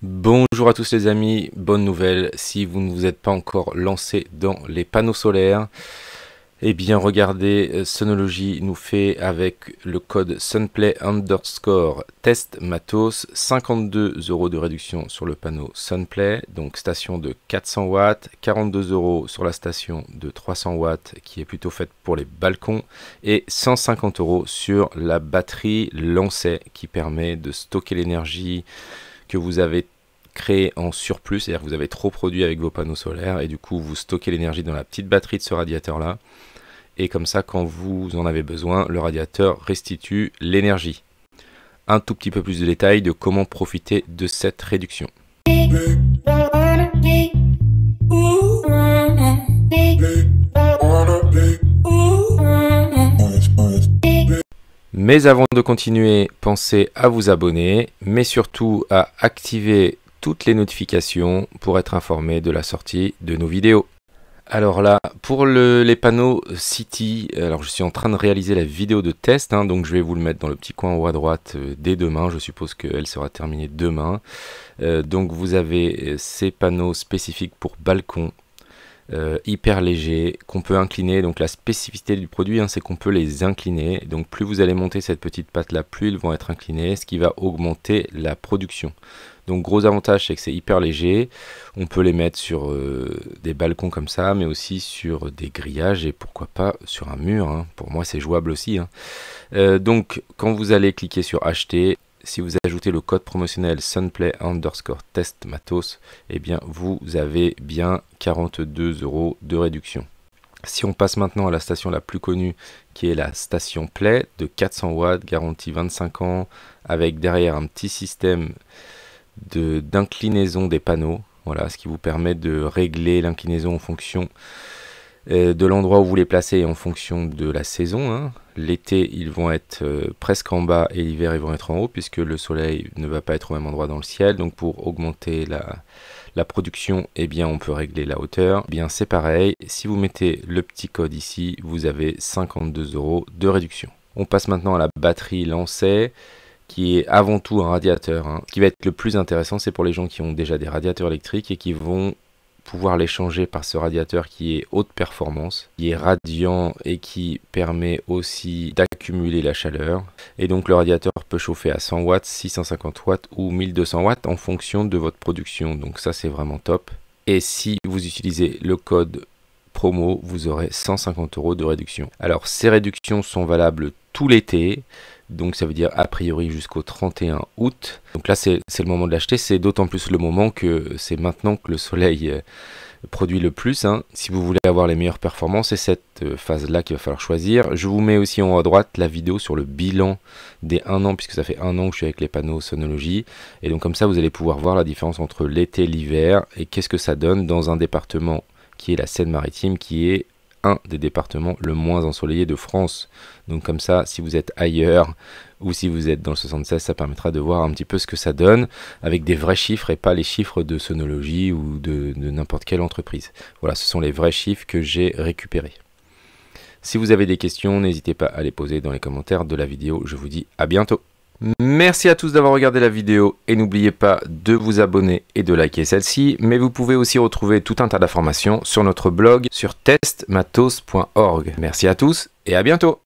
Bonjour à tous les amis, bonne nouvelle, si vous ne vous êtes pas encore lancé dans les panneaux solaires, eh bien regardez, Sonology nous fait avec le code Sunplay_test matos 52 € de réduction sur le panneau Sunplay, donc station de 400 watts, 42 € sur la station de 300 watts qui est plutôt faite pour les balcons et 150 € sur la batterie Lancet qui permet de stocker l'énergie que vous avez créé en surplus, c'est-à-dire que vous avez trop produit avec vos panneaux solaires et du coup vous stockez l'énergie dans la petite batterie de ce radiateur là et comme ça quand vous en avez besoin le radiateur restitue l'énergie. Un tout petit peu plus de détails de comment profiter de cette réduction. Mais avant de continuer, pensez à vous abonner, mais surtout à activer toutes les notifications pour être informé de la sortie de nos vidéos. Alors là, pour les panneaux City, alors je suis en train de réaliser la vidéo de test, donc je vais vous le mettre dans le petit coin en haut à droite dès demain, je suppose qu'elle sera terminée demain. Donc vous avez ces panneaux spécifiques pour balcon. Hyper léger, qu'on peut incliner. Donc la spécificité du produit, c'est qu'on peut les incliner. Donc plus vous allez monter cette petite patte là, plus ils vont être inclinés, ce qui va augmenter la production. Donc gros avantage, c'est que c'est hyper léger. On peut les mettre sur des balcons comme ça, mais aussi sur des grillages et pourquoi pas sur un mur. Pour moi, c'est jouable aussi. Donc quand vous allez cliquer sur acheter, si vous ajoutez le code promotionnel Sunplay_test matos, eh bien vous avez bien 42 € de réduction. Si on passe maintenant à la station la plus connue, qui est la station Play de 400 watts, garantie 25 ans, avec derrière un petit système d'inclinaison des panneaux, voilà, ce qui vous permet de régler l'inclinaison en fonction de l'endroit où vous les placez en fonction de la saison. L'été, ils vont être presque en bas et l'hiver, ils vont être en haut puisque le soleil ne va pas être au même endroit dans le ciel. Donc pour augmenter la production, eh bien, on peut régler la hauteur. Eh bien, c'est pareil. Si vous mettez le petit code ici, vous avez 52 € de réduction. On passe maintenant à la batterie Lancet, qui est avant tout un radiateur. Ce qui va être le plus intéressant, c'est pour les gens qui ont déjà des radiateurs électriques et qui vont pouvoir les changer par ce radiateur qui est haute performance, qui est radiant et qui permet aussi d'accumuler la chaleur. Et donc le radiateur peut chauffer à 100 watts, 650 watts ou 1200 watts en fonction de votre production. Donc ça c'est vraiment top. Et si vous utilisez le code promo, vous aurez 150 € de réduction. Alors ces réductions sont valables tout l'été. Donc ça veut dire a priori jusqu'au 31 août. Donc là c'est le moment de l'acheter, c'est d'autant plus le moment que c'est maintenant que le soleil produit le plus. Si vous voulez avoir les meilleures performances, c'est cette phase-là qu'il va falloir choisir. Je vous mets aussi en haut à droite la vidéo sur le bilan des 1 an, puisque ça fait 1 an que je suis avec les panneaux Sonology. Et donc comme ça vous allez pouvoir voir la différence entre l'été et l'hiver et qu'est-ce que ça donne dans un département qui est la Seine-Maritime, qui est un des départements le moins ensoleillé de France. Donc comme ça, si vous êtes ailleurs ou si vous êtes dans le 76, ça permettra de voir un petit peu ce que ça donne avec des vrais chiffres et pas les chiffres de Sonology ou de n'importe quelle entreprise. Voilà, ce sont les vrais chiffres que j'ai récupérés. Si vous avez des questions, n'hésitez pas à les poser dans les commentaires de la vidéo. Je vous dis à bientôt. Merci à tous d'avoir regardé la vidéo et n'oubliez pas de vous abonner et de liker celle-ci, mais vous pouvez aussi retrouver tout un tas d'informations sur notre blog sur testmatos.org. Merci à tous et à bientôt.